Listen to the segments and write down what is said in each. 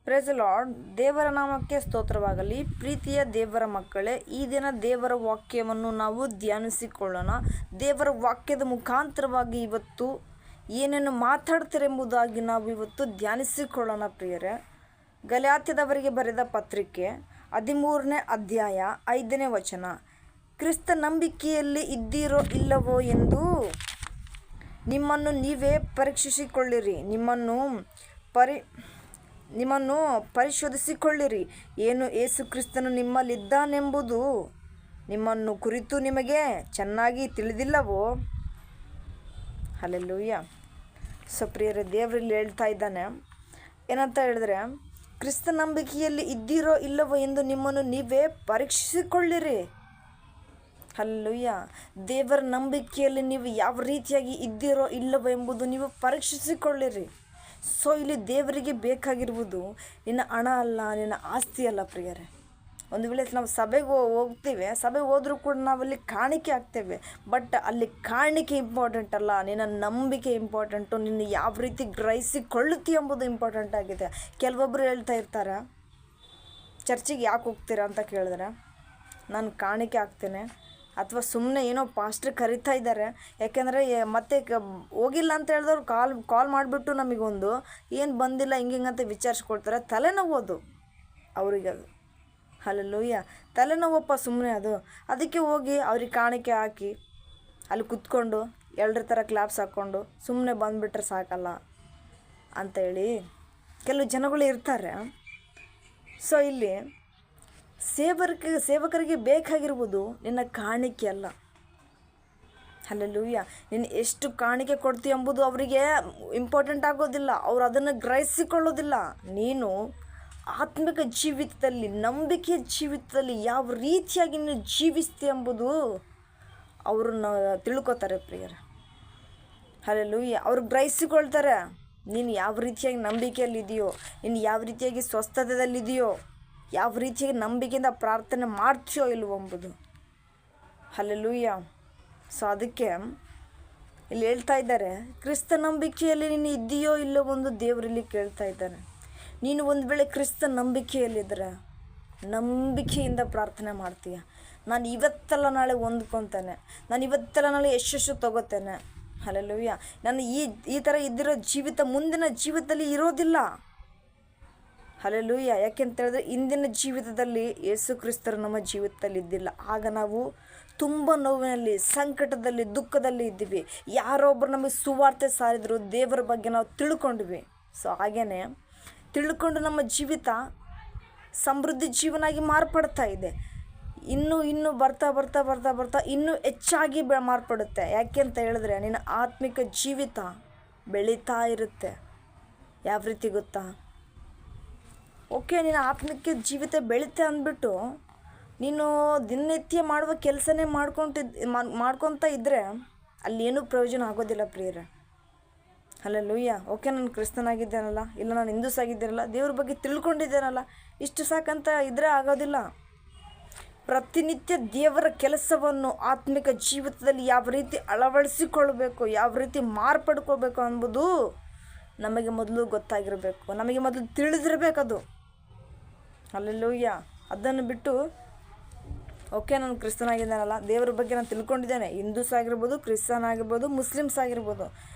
Praise lord. ದೇವರ ನಾಮಕ್ಕೆ ಸ್ತೋತ್ರವಾಗಲಿ. ಪ್ರೀತಿಯ ದೇವರ ಮಕ್ಕಳೇ, ಈ ದಿನ ದೇವರ ವಾಕ್ಯವನ್ನು ನಾವು ಧ್ಯಾನಿಸಿಕೊಳ್ಳೋಣ. ದೇವರ ವಾಕ್ಯದ ಮುಖಾಂತರವಾಗಿ ಇವತ್ತು ಏನೇನು ಮಾತಾಡ್ತೀರೆಂಬುದಾಗಿ ನಾವು ಇವತ್ತು ಧ್ಯಾನಿಸಿಕೊಳ್ಳೋಣ ಪ್ರಿಯರೇ. ಗಲಾತ್ಯದವರಿಗೆ ಬರೆದ ಪತ್ರಿಕೆ 13ನೇ ಅಧ್ಯಾಯ 5ನೇ ವಚನ. ಕ್ರಿಸ್ತ ನಂಬಿಕೆಯಲ್ಲಿ ಇದ್ದೀರೋ ಇಲ್ಲವೋ ಎಂದು ನಿಮ್ಮನ್ನು ನೀವೇ ಪರೀಕ್ಷಿಸಿಕೊಳ್ಳಿರಿ. ನಿಮ್ಮನ್ನು ಪರಿಶೋಧಿಸಿಕೊಳ್ಳಿರಿ. ಏನು ಯೇಸು ಕ್ರಿಸ್ತನು ನಿಮ್ಮಲ್ಲಿದ್ದಾನೆಂಬುದು ನಿಮ್ಮನ್ನು ಕುರಿತು ನಿಮಗೆ ಚೆನ್ನಾಗಿ ತಿಳಿದಿಲ್ಲವೋ? ಹಲ್ಲೆಲೂಯಾ. ಪ್ರಿಯರೇ, ದೇವರಲ್ಲಿ ಹೇಳ್ತಾ ಇದ್ದಾನೆ ಏನಂತ ಹೇಳಿದ್ರೆ, ಕ್ರಿಸ್ತ ನಂಬಿಕೆಯಲ್ಲಿ ಇದ್ದೀರೋ ಇಲ್ಲವೋ ಎಂದು ನಿಮ್ಮನ್ನು ನೀವೇ ಪರೀಕ್ಷಿಸಿಕೊಳ್ಳಿರಿ. ಹಲ್ಲೆಲೂಯಾ. ದೇವರ ನಂಬಿಕೆಯಲ್ಲಿ ನೀವು ಯಾವ ರೀತಿಯಾಗಿ ಇದ್ದೀರೋ ಇಲ್ಲವೋ ಎಂಬುದು ನೀವು ಪರೀಕ್ಷಿಸಿಕೊಳ್ಳಿರಿ. ಇಲ್ಲಿ ದೇವರಿಗೆ ಬೇಕಾಗಿರುವುದು ನಿನ್ನ ಹಣ ಅಲ್ಲ, ನಿನ್ನ ಆಸ್ತಿ ಅಲ್ಲ ಪ್ರಿಯರೇ. ಒಂದು ವೇಳೆ ನಾವು ಸಭೆಗೆ ಹೋಗ್ತೇವೆ, ಸಭೆಗೆ ಹೋದರೂ ಕೂಡ ನಾವಲ್ಲಿ ಕಾಣಿಕೆ ಆಗ್ತೇವೆ. ಬಟ್ ಅಲ್ಲಿ ಕಾಣಿಕೆ ಇಂಪಾರ್ಟೆಂಟ್ ಅಲ್ಲ, ನಿನ್ನ ನಂಬಿಕೆ ಇಂಪಾರ್ಟೆಂಟು. ನಿನ್ನ ಯಾವ ರೀತಿ ಗ್ರಹಿಸಿಕೊಳ್ಳುತ್ತೀ ಎಂಬುದು ಇಂಪಾರ್ಟೆಂಟ್ ಆಗಿದೆ. ಕೆಲವೊಬ್ಬರು ಹೇಳ್ತಾ ಇರ್ತಾರೆ, ಚರ್ಚಿಗೆ ಯಾಕೆ ಹೋಗ್ತೀರಾ ಅಂತ ಕೇಳಿದ್ರೆ, ನಾನು ಕಾಣಿಕೆ ಆಗ್ತೇನೆ, ಅಥವಾ ಸುಮ್ಮನೆ ಏನೋ ಪಾಸ್ಟ್ರ್ ಕರಿತಾ ಇದ್ದಾರೆ. ಯಾಕೆಂದರೆ ಮತ್ತೆ ಹೋಗಿಲ್ಲ ಅಂತ ಹೇಳಿದವ್ರು ಕಾಲ್ ಮಾಡಿಬಿಟ್ಟು ನಮಗೊಂದು ಏನು ಬಂದಿಲ್ಲ ಹಿಂಗಿಂಗಂತ ವಿಚಾರಿಸ್ಕೊಳ್ತಾರೆ. ತಲೆನೋವು ಅವರಿಗೆ ಅದು. ಹಲ್ಲೆಲೂಯಾ. ತಲೆನೋವಪ್ಪ ಸುಮ್ಮನೆ ಅದು. ಅದಕ್ಕೆ ಹೋಗಿ ಅವ್ರಿಗೆ ಕಾಣಿಕೆ ಹಾಕಿ ಅಲ್ಲಿ ಕುತ್ಕೊಂಡು ಎಲ್ಲರ ಥರ ಕ್ಲಾಪ್ಸ್ ಹಾಕ್ಕೊಂಡು ಸುಮ್ಮನೆ ಬಂದುಬಿಟ್ರೆ ಸಾಕಲ್ಲ ಅಂಥೇಳಿ ಕೆಲವು ಜನಗಳು ಇರ್ತಾರೆ. ಇಲ್ಲಿ ಸೇವಕರಿಗೆ ಬೇಕಾಗಿರುವುದು ನಿನ್ನ ಕಾಣಿಕೆ ಅಲ್ಲ. ಹಲ್ಲೆಲೂಯಾ. ನೀನು ಎಷ್ಟು ಕಾಣಿಕೆ ಕೊಡ್ತೀಯ ಎಂಬುದು ಅವರಿಗೆ ಇಂಪಾರ್ಟೆಂಟ್ ಆಗೋದಿಲ್ಲ. ಅವರು ಅದನ್ನು ಗ್ರಹಿಸಿಕೊಳ್ಳೋದಿಲ್ಲ. ನೀನು ಆತ್ಮಿಕ ಜೀವಿತದಲ್ಲಿ, ನಂಬಿಕೆಯ ಜೀವಿತದಲ್ಲಿ ಯಾವ ರೀತಿಯಾಗಿ ನೀನು ಜೀವಿಸ್ತೀಯ ಎಂಬುದು ಅವ್ರನ್ನ ತಿಳ್ಕೊತಾರೆ ಪ್ರಿಯರೇ. ಹಲ್ಲೆಲೂಯಾ. ಅವ್ರು ಗ್ರಹಿಸಿಕೊಳ್ತಾರೆ ನೀನು ಯಾವ ರೀತಿಯಾಗಿ ನಂಬಿಕೆಯಲ್ಲಿದೆಯೋ, ನೀನು ಯಾವ ರೀತಿಯಾಗಿ ಸ್ವಸ್ಥತೆಯಲ್ಲಿದೆಯೋ, ಯಾವ ರೀತಿಯಾಗಿ ನಂಬಿಕೆಯಿಂದ ಪ್ರಾರ್ಥನೆ ಮಾಡ್ತೀಯೋ ಇಲ್ವೋ ಎಂಬುದು. ಹಲ್ಲೆಲೂಯಾ. ಅದಕ್ಕೆ ಇಲ್ಲಿ ಹೇಳ್ತಾ ಇದ್ದಾರೆ, ಕ್ರಿಸ್ತ ನಂಬಿಕೆಯಲ್ಲಿ ನೀನು ಇದ್ದೀಯೋ ಇಲ್ಲೋ ಒಂದು ದೇವರಲ್ಲಿ ಕೇಳ್ತಾ ಇದ್ದಾನೆ. ನೀನು ಒಂದು ವೇಳೆ ಕ್ರಿಸ್ತ ನಂಬಿಕೆಯಲ್ಲಿದ್ದರೆ ನಂಬಿಕೆಯಿಂದ ಪ್ರಾರ್ಥನೆ ಮಾಡ್ತೀಯ. ನಾನು ಇವತ್ತೆಲ್ಲ ನಾಳೆ ಹೊಂದ್ಕೊತಾನೆ, ನಾನು ಇವತ್ತೆಲ್ಲ ನಾಳೆ ಯಶಸ್ಸು ತಗೋತೇನೆ. ಹಲ್ಲೆಲೂಯಾ. ನಾನು ಈ ಥರ ಇದ್ದಿರೋ ಜೀವಿತ ಮುಂದಿನ ಜೀವಿತದಲ್ಲಿ ಇರೋದಿಲ್ಲ. ಹಲ್ಲೆಲೂಯಾ. ಯಾಕೆಂತ ಹೇಳಿದ್ರೆ ಇಂದಿನ ಜೀವಿತದಲ್ಲಿ ಯೇಸು ಕ್ರಿಸ್ತರು ನಮ್ಮ ಜೀವಿತದಲ್ಲಿ ಇದ್ದಿಲ್ಲ. ಆಗ ನಾವು ತುಂಬ ನೋವಿನಲ್ಲಿ, ಸಂಕಟದಲ್ಲಿ, ದುಃಖದಲ್ಲಿ ಇದ್ದೀವಿ. ಯಾರೊಬ್ಬರು ನಮಗೆ ಸುವಾರ್ತೆ ಸಾರಿದ್ರು, ದೇವರ ಬಗ್ಗೆ ನಾವು ತಿಳ್ಕೊಂಡ್ವಿ. ಹಾಗೇ ತಿಳ್ಕೊಂಡು ನಮ್ಮ ಜೀವಿತ ಸಮೃದ್ಧಿ ಜೀವನಾಗಿ ಮಾರ್ಪಡ್ತಾ ಇದೆ. ಇನ್ನೂ ಬರ್ತಾ ಬರ್ತಾ ಬರ್ತಾ ಬರ್ತಾ ಇನ್ನೂ ಹೆಚ್ಚಾಗಿ ಮಾರ್ಪಡುತ್ತೆ. ಯಾಕೆ ಅಂತ ಹೇಳಿದ್ರೆ ನಿನ್ನ ಆತ್ಮಿಕ ಜೀವಿತ ಬೆಳೀತಾ ಇರುತ್ತೆ. ಯಾವ ರೀತಿ ಗೊತ್ತಾ? ಓಕೆ, ನಿನ್ನ ಆತ್ಮಿಕ ಜೀವಿತ ಬೆಳೀತೆ ಅಂದ್ಬಿಟ್ಟು ನೀನು ದಿನನಿತ್ಯ ಮಾಡುವ ಕೆಲಸನೇ ಮಾಡ್ಕೊತ ಇದ್ದರೆ ಅಲ್ಲಿ ಏನೂ ಪ್ರಯೋಜನ ಆಗೋದಿಲ್ಲ ಪ್ರಿಯರೇ. ಹಲ್ಲೆಲೂಯಾ. ಓಕೆ, ನಾನು ಕ್ರಿಸ್ತನಾಗಿದ್ದೇನಲ್ಲ, ಇಲ್ಲ ನಾನು ಹಿಂದೂಸ್ ಆಗಿದ್ದೇನಲ್ಲ, ದೇವ್ರ ಬಗ್ಗೆ ತಿಳ್ಕೊಂಡಿದ್ದೇನಲ್ಲ, ಇಷ್ಟು ಸಾಕಂತ ಇದ್ದರೆ ಆಗೋದಿಲ್ಲ. ಪ್ರತಿನಿತ್ಯ ದೇವರ ಕೆಲಸವನ್ನು ಆತ್ಮಿಕ ಜೀವಿತದಲ್ಲಿ ಯಾವ ರೀತಿ ಅಳವಡಿಸಿಕೊಳ್ಬೇಕು, ಯಾವ ರೀತಿ ಮಾರ್ಪಡ್ಕೊಳ್ಬೇಕು ಎಂಬುದು ನಮಗೆ ಮೊದಲು ಗೊತ್ತಾಗಿರಬೇಕು, ನಮಗೆ ಮೊದಲು ತಿಳಿದಿರಬೇಕದು. ಹಲ್ಲೆಲೂಯಾ. ಅದನ್ನು ಬಿಟ್ಟು ಓಕೆ, ನಾನು ಕ್ರಿಸ್ತನಾಗಿದ್ದೇನಲ್ಲ, ದೇವರ ಬಗ್ಗೆ ನಾನು ತಿಳ್ಕೊಂಡಿದ್ದೇನೆ, ಹಿಂದೂಸ್ ಆಗಿರ್ಬೋದು, ಕ್ರಿಸ್ತನ್ ಆಗಿರ್ಬೋದು, ಮುಸ್ಲಿಮ್ಸ್ ಆಗಿರ್ಬೋದು,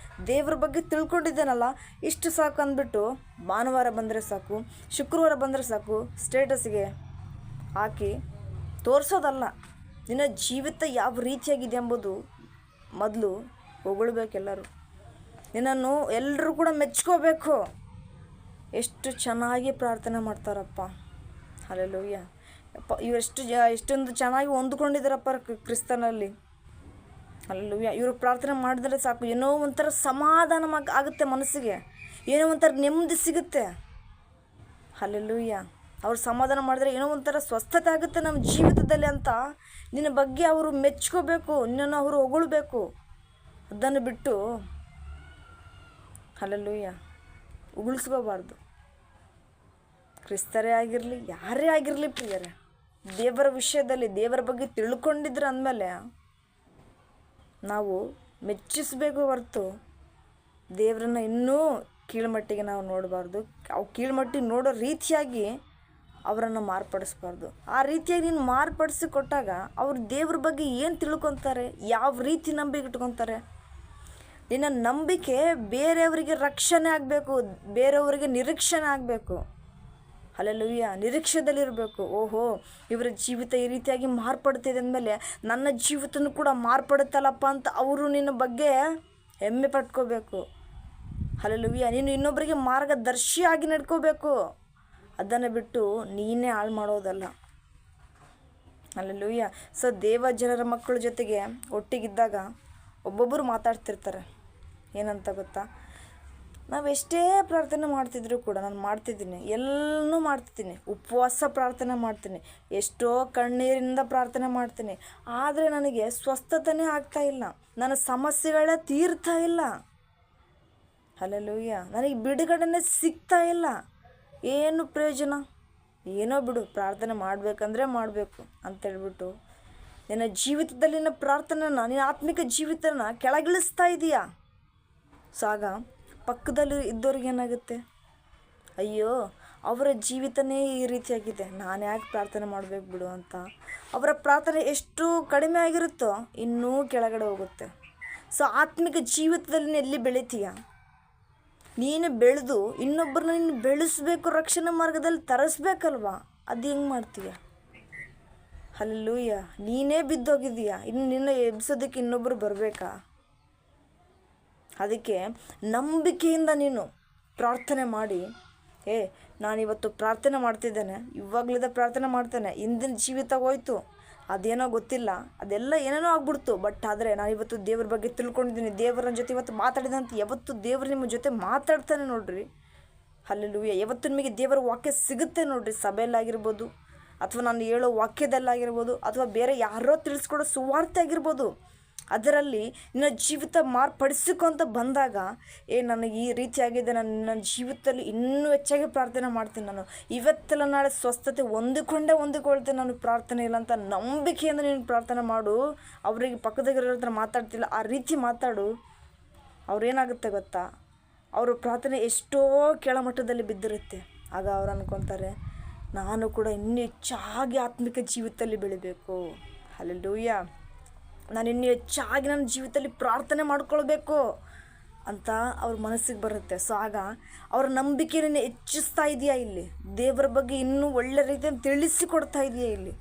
ದೇವ್ರ ಬಗ್ಗೆ ತಿಳ್ಕೊಂಡಿದ್ದೇನಲ್ಲ, ಇಷ್ಟು ಸಾಕು ಅಂದ್ಬಿಟ್ಟು ಭಾನುವಾರ ಬಂದರೆ ಸಾಕು, ಶುಕ್ರವಾರ ಬಂದರೆ ಸಾಕು ಸ್ಟೇಟಸ್ಗೆ ಹಾಕಿ ತೋರಿಸೋದಲ್ಲ. ನಿನ್ನ ಜೀವಿತ ಯಾವ ರೀತಿಯಾಗಿದೆ ಎಂಬುದು ಮೊದಲು ಹೊಗಳ್ಬೇಕೆಲ್ಲರೂ. ನಿನ್ನನ್ನು ಎಲ್ಲರೂ ಕೂಡ ಮೆಚ್ಕೋಬೇಕು. ಎಷ್ಟು ಚೆನ್ನಾಗಿ ಪ್ರಾರ್ಥನೆ ಮಾಡ್ತಾರಪ್ಪ. ಹಲ್ಲೆಲೂಯಾ. ಎಷ್ಟೊಂದು ಚೆನ್ನಾಗಿ ಹೊಂದ್ಕೊಂಡಿದ್ದಾರಪ್ಪ ಕ್ರಿಸ್ತನಲ್ಲಿ. ಹಲ್ಲೆಲೂಯಾ. ಇವರು ಪ್ರಾರ್ಥನೆ ಮಾಡಿದರೆ ಸಾಕು, ಏನೋ ಒಂಥರ ಸಮಾಧಾನ ಆಗುತ್ತೆ ಮನಸ್ಸಿಗೆ, ಏನೋ ಒಂಥರ ನೆಮ್ಮದಿ ಸಿಗುತ್ತೆ. ಹಲ್ಲೆಲೂಯಾ. ಅವ್ರು ಸಮಾಧಾನ ಮಾಡಿದ್ರೆ ಏನೋ ಒಂಥರ ಸ್ವಸ್ಥತೆ ಆಗುತ್ತೆ ನಮ್ಮ ಜೀವಿತದಲ್ಲಿ ಅಂತ ನಿನ್ನ ಬಗ್ಗೆ ಅವರು ಮೆಚ್ಕೋಬೇಕು, ನಿನ್ನನ್ನು ಅವರು ಹೊಗಳ್ಬೇಕು. ಅದನ್ನು ಬಿಟ್ಟು ಹಲ್ಲೆಲೂಯಾ ಉಗುಳಿಸ್ಕೋಬಾರ್ದು. ಕ್ರಿಸ್ತರೇ ಆಗಿರಲಿ, ಯಾರೇ ಆಗಿರಲಿ ಪ್ರಿಯರೇ, ದೇವರ ವಿಷಯದಲ್ಲಿ ದೇವರ ಬಗ್ಗೆ ತಿಳ್ಕೊಂಡಿದ್ರೆ ಅಂದಮೇಲೆ ನಾವು ಮೆಚ್ಚಿಸಬೇಕು ಹೊರತು ದೇವರನ್ನ ಇನ್ನೂ ಕೀಳ್ಮಟ್ಟಿಗೆ ನಾವು ನೋಡಬಾರ್ದು. ಅವು ಕೀಳ್ಮಟ್ಟಿಗೆ ನೋಡೋ ರೀತಿಯಾಗಿ ಅವರನ್ನು ಮಾರ್ಪಡಿಸ್ಬಾರ್ದು. ಆ ರೀತಿಯಾಗಿ ನೀನು ಮಾರ್ಪಡಿಸಿ ಕೊಟ್ಟಾಗ ಅವ್ರು ದೇವ್ರ ಬಗ್ಗೆ ಏನು ತಿಳ್ಕೊತಾರೆ, ಯಾವ ರೀತಿ ನಂಬಿಕೆ ಇಟ್ಕೊತಾರೆ. ನಿನ್ನ ನಂಬಿಕೆ ಬೇರೆಯವರಿಗೆ ರಕ್ಷಣೆ ಆಗಬೇಕು, ಬೇರೆಯವರಿಗೆ ನಿರೀಕ್ಷಣೆ ಆಗಬೇಕು. ಹಲ್ಲೆಲೂಯಾ, ನಿರೀಕ್ಷೆದಲ್ಲಿರಬೇಕು. ಓಹೋ, ಇವರ ಜೀವಿತ ಈ ರೀತಿಯಾಗಿ ಮಾರ್ಪಡ್ತಿದೆ ಅಂದಮೇಲೆ ನನ್ನ ಜೀವಿತನೂ ಕೂಡ ಮಾರ್ಪಡುತ್ತಲ್ಲಪ್ಪ ಅಂತ ಅವರು ನಿನ್ನ ಬಗ್ಗೆ ಹೆಮ್ಮೆ ಪಟ್ಕೋಬೇಕು. ಹಲ್ಲೆಲೂಯಾ, ನೀನು ಇನ್ನೊಬ್ಬರಿಗೆ ಮಾರ್ಗದರ್ಶಿಯಾಗಿ ನಡ್ಕೋಬೇಕು. ಅದನ್ನು ಬಿಟ್ಟು ನೀನೇ ಹಾಳು ಮಾಡೋದಲ್ಲ. ಹಲ್ಲೆಲೂಯಾ. ಸೊ ದೇವ ಜನರ ಮಕ್ಕಳ ಜೊತೆಗೆ ಒಟ್ಟಿಗಿದ್ದಾಗ ಒಬ್ಬೊಬ್ಬರು ಮಾತಾಡ್ತಿರ್ತಾರೆ. ಏನಂತ ಗೊತ್ತಾ, ನಾವು ಎಷ್ಟೇ ಪ್ರಾರ್ಥನೆ ಮಾಡ್ತಿದ್ರು ಕೂಡ, ನಾನು ಮಾಡ್ತಿದ್ದೀನಿ, ಎಲ್ಲನೂ ಮಾಡ್ತಿದ್ದೀನಿ, ಉಪವಾಸ ಪ್ರಾರ್ಥನೆ ಮಾಡ್ತೀನಿ, ಎಷ್ಟೋ ಕಣ್ಣೀರಿಂದ ಪ್ರಾರ್ಥನೆ ಮಾಡ್ತೀನಿ, ಆದರೆ ನನಗೆ ಸ್ವಸ್ಥತೆನೇ ಆಗ್ತಾಯಿಲ್ಲ, ನನ್ನ ಸಮಸ್ಯೆಗಳೇ ತೀರ್ತಾ ಇಲ್ಲ. ಹಲ್ಲೆಲೂಯಾ, ನನಗೆ ಬಿಡುಗಡೆನೇ ಸಿಗ್ತಾ ಇಲ್ಲ. ಏನು ಪ್ರಯೋಜನ? ಏನೋ ಬಿಡು, ಪ್ರಾರ್ಥನೆ ಮಾಡಬೇಕಂದ್ರೆ ಮಾಡಬೇಕು ಅಂತೇಳ್ಬಿಟ್ಟು ನಿನ್ನ ಜೀವಿತದಲ್ಲಿನ ಪ್ರಾರ್ಥನೆನ, ನಿನ್ನ ಆತ್ಮಿಕ ಜೀವಿತನ ಕೆಳಗಿಳಿಸ್ತಾ ಇದೆಯಾ. ಸೊ ಆಗ ಪಕ್ಕದಲ್ಲಿ ಇದ್ದವ್ರಿಗೆ ಏನಾಗುತ್ತೆ, ಅಯ್ಯೋ ಅವರ ಜೀವಿತನೇ ಈ ರೀತಿಯಾಗಿದೆ, ನಾನು ಯಾಕೆ ಪ್ರಾರ್ಥನೆ ಮಾಡಬೇಕು ಬಿಡು ಅಂತ ಅವರ ಪ್ರಾರ್ಥನೆ ಎಷ್ಟು ಕಡಿಮೆ ಆಗಿರುತ್ತೋ ಇನ್ನೂ ಕೆಳಗಡೆ ಹೋಗುತ್ತೆ. ಸೊ ಆತ್ಮಿಕ ಜೀವಿತದಲ್ಲಿ ಎಲ್ಲಿ ಬೆಳಿತೀಯ? ನೀನು ಬೆಳೆದು ಇನ್ನೊಬ್ಬರನ್ನ ನೀನು ಬೆಳೆಸಬೇಕು, ರಕ್ಷಣಾ ಮಾರ್ಗದಲ್ಲಿ ತರಿಸ್ಬೇಕಲ್ವಾ, ಅದು ಹೆಂಗೆ ಮಾಡ್ತೀಯ? ಹಲ್ಲೆಲೂಯಾ, ನೀನೇ ಬಿದ್ದೋಗಿದೀಯಾ, ಇನ್ನು ನಿನ್ನ ಎಬ್ಸೋದಕ್ಕೆ ಇನ್ನೊಬ್ಬರು ಬರಬೇಕಾ? ಅದಕ್ಕೆ ನಂಬಿಕೆಯಿಂದ ನೀನು ಪ್ರಾರ್ಥನೆ ಮಾಡಿ, ನಾನಿವತ್ತು ಪ್ರಾರ್ಥನೆ ಮಾಡ್ತಿದ್ದೇನೆ, ಇವಾಗಲಿದ್ದ ಪ್ರಾರ್ಥನೆ ಮಾಡ್ತೇನೆ, ಇಂದಿನ ಜೀವಿತ ಹೋಯ್ತು, ಅದೇನೋ ಗೊತ್ತಿಲ್ಲ, ಅದೆಲ್ಲ ಏನೇನೋ ಆಗ್ಬಿಡ್ತು, ಬಟ್ ಆದರೆ ನಾನಿವತ್ತು ದೇವ್ರ ಬಗ್ಗೆ ತಿಳ್ಕೊಂಡಿದ್ದೀನಿ, ದೇವರ ಜೊತೆ ಇವತ್ತು ಮಾತಾಡಿದಂತ ಯಾವತ್ತು ದೇವರು ನಿಮ್ಮ ಜೊತೆ ಮಾತಾಡ್ತಾನೆ ನೋಡ್ರಿ. ಹಲ್ಲೆಲೂಯಾ, ಯಾವತ್ತು ನಿಮಗೆ ದೇವರ ವಾಕ್ಯ ಸಿಗುತ್ತೆ ನೋಡ್ರಿ, ಸಭೆಯಲ್ಲಾಗಿರ್ಬೋದು, ಅಥವಾ ನಾನು ಹೇಳೋ ವಾಕ್ಯದಲ್ಲಾಗಿರ್ಬೋದು, ಅಥವಾ ಬೇರೆ ಯಾರೋ ತಿಳಿಸ್ಕೊಡೋ ಸುವಾರ್ತೆ ಆಗಿರ್ಬೋದು. ಅದರಲ್ಲಿ ನಿನ್ನ ಜೀವಿತ ಮಾರ್ಪಡಿಸಿಕೊಂತ ಬಂದಾಗ, ನನಗೆ ಈ ರೀತಿಯಾಗಿದೆ, ನನ್ನ ಜೀವಿತದಲ್ಲಿ ಇನ್ನೂ ಹೆಚ್ಚಾಗಿ ಪ್ರಾರ್ಥನೆ ಮಾಡ್ತೀನಿ, ನಾನು ಇವತ್ತೆಲ್ಲ ನಾಳೆ ಸ್ವಸ್ಥತೆ ಹೊಂದಿಕೊಳ್ತೇನೆ, ನಾನು ಪ್ರಾರ್ಥನೆ ಇಲ್ಲ ಅಂತ ನಂಬಿಕೆಯಿಂದ ನೀನು ಪ್ರಾರ್ಥನೆ ಮಾಡು. ಅವರಿಗೆ ಪಕ್ಕದಾಗಿರೋ ಹತ್ರ ಮಾತಾಡ್ತಿಲ್ಲ, ಆ ರೀತಿ ಮಾತಾಡು. ಅವ್ರೇನಾಗುತ್ತೆ ಗೊತ್ತಾ, ಅವರು ಪ್ರಾರ್ಥನೆ ಎಷ್ಟೋ ಕೆಳಮಟ್ಟದಲ್ಲಿ ಬಿದ್ದಿರುತ್ತೆ. ಆಗ ಅವ್ರು ಅನ್ಕೊತಾರೆ, ನಾನು ಕೂಡ ಇನ್ನೂ ಹೆಚ್ಚಾಗಿ ಆತ್ಮಿಕ ಜೀವಿತದಲ್ಲಿ ಬೆಳಿಬೇಕು. ಹಲ್ಲೆಲೂಯಾ, ನಾನು ಇನ್ನೂ ಹೆಚ್ಚಾಗಿ ನನ್ನ ಜೀವಿತದಲ್ಲಿ ಪ್ರಾರ್ಥನೆ ಮಾಡ್ಕೊಳ್ಬೇಕು ಅಂತ ಅವ್ರ ಮನಸ್ಸಿಗೆ ಬರುತ್ತೆ. ಸೊ ಆಗ ಅವ್ರ ನಂಬಿಕೆಯನ್ನು ಹೆಚ್ಚಿಸ್ತಾ ಇದೆಯಾ, ಇಲ್ಲಿ ದೇವರ ಬಗ್ಗೆ ಇನ್ನೂ ಒಳ್ಳೆ ರೀತಿಯನ್ನು ತಿಳಿಸಿಕೊಡ್ತಾ ಇದೆಯಾ ಇಲ್ಲಿ.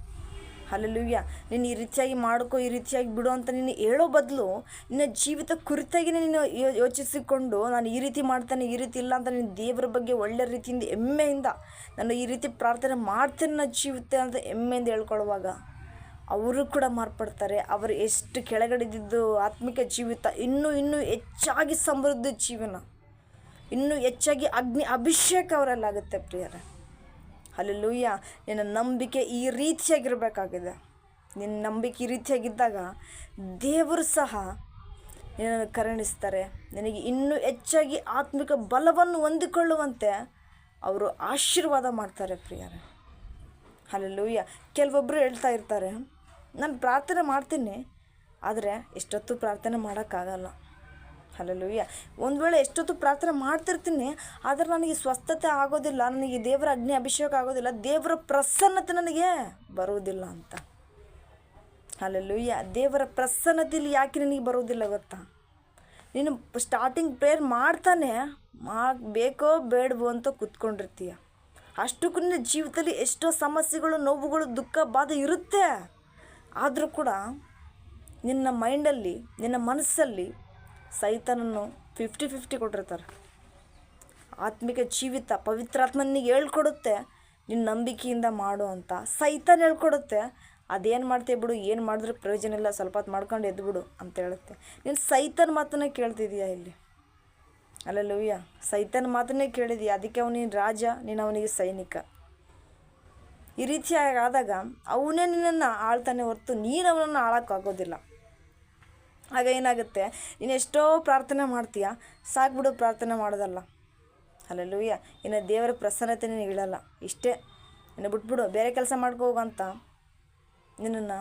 ಹಲ್ಲೆಲೂಯಾ, ನೀನು ಈ ರೀತಿಯಾಗಿ ಮಾಡ್ಕೋ, ಈ ರೀತಿಯಾಗಿ ಬಿಡು ಅಂತ ನೀನು ಹೇಳೋ ಬದಲು ನಿನ್ನ ಜೀವಿತ ಕುರಿತಾಗಿ ನೀನು ಯೋಚಿಸಿಕೊಂಡು, ನಾನು ಈ ರೀತಿ ಮಾಡ್ತೇನೆ, ಈ ರೀತಿ ಇಲ್ಲ ಅಂತ ನೀನು ದೇವರ ಬಗ್ಗೆ ಒಳ್ಳೆ ರೀತಿಯಿಂದ ಹೆಮ್ಮೆಯಿಂದ, ನಾನು ಈ ರೀತಿ ಪ್ರಾರ್ಥನೆ ಮಾಡ್ತೇನೆ ನನ್ನ ಜೀವಿತ ಅಂತ ಹೆಮ್ಮೆಯಿಂದ ಹೇಳ್ಕೊಳ್ಳುವಾಗ ಅವರು ಕೂಡ ಮಾರ್ಪಡ್ತಾರೆ. ಅವರು ಎಷ್ಟು ಕೆಳಗಡೆದಿದ್ದು ಆತ್ಮಿಕ ಜೀವಿತ ಇನ್ನೂ ಹೆಚ್ಚಾಗಿ ಸಮೃದ್ಧಿ ಜೀವನ, ಇನ್ನೂ ಹೆಚ್ಚಾಗಿ ಅಗ್ನಿ ಅಭಿಷೇಕ ಅವರಲ್ಲಾಗುತ್ತೆ ಪ್ರಿಯರೇ. ಹಲ್ಲೆಲೂಯಾ, ನಿನ್ನ ನಂಬಿಕೆ ಈ ರೀತಿಯಾಗಿರಬೇಕಾಗಿದೆ. ನಿನ್ನ ನಂಬಿಕೆ ಈ ರೀತಿಯಾಗಿದ್ದಾಗ ದೇವರು ಸಹ ನಿನ್ನನ್ನು ಕರುಣಿಸ್ತಾರೆ. ನಿನಗೆ ಇನ್ನೂ ಹೆಚ್ಚಾಗಿ ಆತ್ಮಿಕ ಬಲವನ್ನು ಹೊಂದಿಕೊಳ್ಳುವಂತೆ ಅವರು ಆಶೀರ್ವಾದ ಮಾಡ್ತಾರೆ ಪ್ರಿಯರೇ. ಹಲ್ಲೆಲೂಯಾ, ಕೆಲವೊಬ್ಬರು ಹೇಳ್ತಾ ಇರ್ತಾರೆ, ನಾನು ಪ್ರಾರ್ಥನೆ ಮಾಡ್ತೀನಿ, ಆದರೆ ಎಷ್ಟೊತ್ತು ಪ್ರಾರ್ಥನೆ ಮಾಡೋಕ್ಕಾಗಲ್ಲ. ಹಲ್ಲೆಲೂಯಾ, ಒಂದು ವೇಳೆ ಎಷ್ಟೊತ್ತು ಪ್ರಾರ್ಥನೆ ಮಾಡ್ತಿರ್ತೀನಿ, ಆದರೆ ನನಗೆ ಸ್ವಸ್ಥತೆ ಆಗೋದಿಲ್ಲ, ನನಗೆ ದೇವರ ಅಗ್ನಿ ಅಭಿಷೇಕ ಆಗೋದಿಲ್ಲ, ದೇವರ ಪ್ರಸನ್ನತೆ ನನಗೆ ಬರುವುದಿಲ್ಲ ಅಂತ. ಹಲ್ಲೆಲೂಯಾ, ದೇವರ ಪ್ರಸನ್ನತೆಯಲ್ಲಿ ಯಾಕೆ ನನಗೆ ಬರೋದಿಲ್ಲ ಗೊತ್ತಾ? ನೀನು ಸ್ಟಾರ್ಟಿಂಗ್ ಪ್ರೇಯರ್ ಮಾಡ್ತಾನೆ ಬೇಕೋ ಬೇಡವೋ ಅಂತ ಕೂತ್ಕೊಂಡಿರ್ತೀಯ. ಅಷ್ಟಕ್ಕೂ ನಿನ್ನ ಜೀವಿತದಲ್ಲಿ ಎಷ್ಟೋ ಸಮಸ್ಯೆಗಳು, ನೋವುಗಳು, ದುಃಖ, ಬಾಧೆ ಇರುತ್ತೆ. ಆದರೂ ಕೂಡ ನಿನ್ನ ಮೈಂಡಲ್ಲಿ, ನಿನ್ನ ಮನಸ್ಸಲ್ಲಿ ಸೈತಾನನ್ನು 50-50 ಕೊಟ್ಟಿರ್ತಾರೆ. ಆತ್ಮಿಕ ಜೀವಿತ ಪವಿತ್ರಾತ್ಮನಿಗೆ ಹೇಳ್ಕೊಡುತ್ತೆ, ನಿನ್ನ ನಂಬಿಕೆಯಿಂದ ಮಾಡು ಅಂತ. ಸೈತಾನ ಹೇಳ್ಕೊಡುತ್ತೆ, ಅದೇನು ಮಾಡ್ತೀಯ ಬಿಡು, ಏನು ಮಾಡಿದ್ರೂ ಪ್ರಯೋಜನ ಇಲ್ಲ, ಸ್ವಲ್ಪ ಹೊತ್ತು ಮಾಡ್ಕೊಂಡು ಎದ್ಬಿಡು ಅಂತ ಹೇಳುತ್ತೆ. ನೀನು ಸೈತಾನ ಮಾತನ್ನೇ ಕೇಳ್ತಿದೀಯಾ ಇಲ್ಲಿ? ಹಲ್ಲೆಲೂಯಾ, ಸೈತಾನ ಮಾತನ್ನೇ ಕೇಳಿದೀಯ, ಅದಕ್ಕೆ ಅವನಿಗೆ ರಾಜ, ನೀನು ಅವನಿಗೆ ಸೈನಿಕ. ಈ ರೀತಿಯಾಗಿ ಆದಾಗ ಅವನೇ ನಿನ್ನನ್ನು ಆಳ್ತಾನೆ ಹೊರತು ನೀನು ಅವನನ್ನು ಆಳೋಕ್ಕಾಗೋದಿಲ್ಲ. ಆಗ ಏನಾಗುತ್ತೆ, ನೀನು ಎಷ್ಟೋ ಪ್ರಾರ್ಥನೆ ಮಾಡ್ತೀಯ, ಸಾಕ್ಬಿಡು ಪ್ರಾರ್ಥನೆ ಮಾಡೋದಲ್ಲ. ಹಲ್ಲೆಲೂಯಾ, ಇನ್ನು ದೇವರ ಪ್ರಸನ್ನತೆ ನೀನು ಇಳಲ್ಲ, ಇಷ್ಟೇ, ಇನ್ನು ಬಿಟ್ಬಿಡು, ಬೇರೆ ಕೆಲಸ ಮಾಡ್ಕೋಗಂತ ನಿನ್ನನ್ನು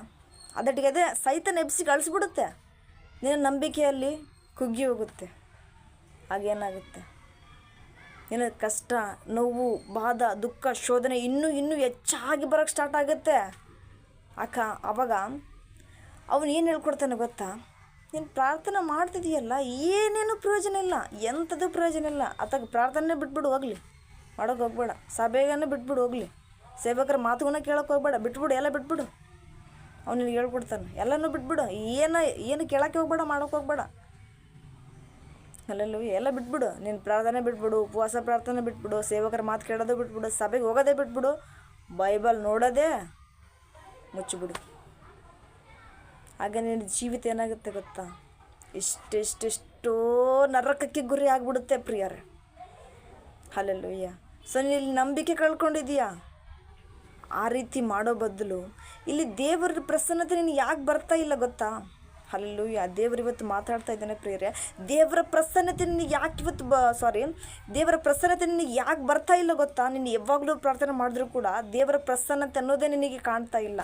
ಅದಟ್ಟಿಗೆ ಅದೇ ಸೈತಾನ ಎಬ್ಸಿ ಕಳಿಸ್ಬಿಡುತ್ತೆ. ನಿನ್ನ ನಂಬಿಕೆಯಲ್ಲಿ ಕುಗ್ಗಿ ಹೋಗುತ್ತೆ. ಆಗೇನಾಗುತ್ತೆ, ನಿನಗೆ ಕಷ್ಟ, ನೋವು, ಬಾಧ, ದುಃಖ, ಶೋಧನೆ ಇನ್ನೂ ಹೆಚ್ಚಾಗಿ ಬರೋಕ್ಕೆ ಸ್ಟಾರ್ಟ್ ಆಗುತ್ತೆ. ಅವಾಗ ಅವನು ಏನು ಹೇಳ್ಕೊಡ್ತಾನೆ ಗೊತ್ತಾ? ನೀನು ಪ್ರಾರ್ಥನೆ ಮಾಡ್ತಿದೀಯಲ್ಲ, ಏನೇನು ಪ್ರಯೋಜನ ಇಲ್ಲ, ಎಂಥದ್ದು ಪ್ರಯೋಜನ ಇಲ್ಲ. ಪ್ರಾರ್ಥನೆ ಬಿಟ್ಬಿಡು, ಹೋಗಲಿ, ಮಾಡೋಕೆ ಹೋಗ್ಬೇಡ. ಸಭೆಗೇ ಬಿಟ್ಬಿಡು, ಹೋಗಲಿ. ಸೇವಕರ ಮಾತುಗಳನ್ನ ಕೇಳೋಕೆ ಹೋಗ್ಬೇಡ, ಬಿಟ್ಬಿಡು, ಎಲ್ಲ ಬಿಟ್ಬಿಡು. ಅವ್ನು ನಿನಗೆ ಹೇಳ್ಕೊಡ್ತಾನೆ, ಎಲ್ಲನೂ ಬಿಟ್ಬಿಡು. ಏನು ಕೇಳೋಕ್ಕೆ ಹೋಗ್ಬೇಡ, ಮಾಡೋಕೆ ಹೋಗ್ಬೇಡ. ಅಲ್ಲೆಲ್ಲೂ ಎಲ್ಲ ಬಿಟ್ಬಿಡು. ನೀನು ಪ್ರಾರ್ಥನೆ ಬಿಟ್ಬಿಡು, ಉಪವಾಸ ಪ್ರಾರ್ಥನೆ ಬಿಟ್ಬಿಡು, ಸೇವಕರ ಮಾತು ಕೇಳೋದು ಬಿಟ್ಬಿಡು, ಸಭೆಗೆ ಹೋಗೋದೇ ಬಿಟ್ಬಿಡು, ಬೈಬಲ್ ನೋಡೋದೇ ಮುಚ್ಚಿಬಿಡು. ಆಗ ನಿನ್ನ ಜೀವಿತ ಏನಾಗುತ್ತೆ ಗೊತ್ತಾ? ಎಷ್ಟೆಷ್ಟೆಷ್ಟೋ ನರಕಕ್ಕೆ ಗುರಿ ಆಗಿಬಿಡುತ್ತೆ ಪ್ರಿಯರೇ. ಹಲ್ಲೆಲೂಯ್ಯ. ಸೊ ನೀನು ನಂಬಿಕೆ ಕಳ್ಕೊಂಡಿದ್ದೀಯಾ? ಆ ರೀತಿ ಮಾಡೋ ಬದಲು ಇಲ್ಲಿ ದೇವರ ಪ್ರಸನ್ನತೆ ನೀನು ಯಾಕೆ ಬರ್ತಾ ಇಲ್ಲ ಗೊತ್ತಾ? ಹಲ್ಲೆಲೂಯ್ಯ. ದೇವರು ಇವತ್ತು ಮಾತಾಡ್ತಾ ಇದ್ದಾನೆ ಪ್ರಿಯರೇ. ದೇವರ ಪ್ರಸನ್ನತೆ ನಿನಗೆ ಯಾಕೆ ದೇವರ ಪ್ರಸನ್ನತೆ ನಿನಗೆ ಯಾಕೆ ಬರ್ತಾ ಇಲ್ಲ ಗೊತ್ತಾ? ನೀನು ಯಾವಾಗಲೂ ಪ್ರಾರ್ಥನೆ ಮಾಡಿದ್ರೂ ಕೂಡ ದೇವರ ಪ್ರಸನ್ನತೆ ಅನ್ನೋದೇ ನಿನಗೆ ಕಾಣ್ತಾ ಇಲ್ಲ.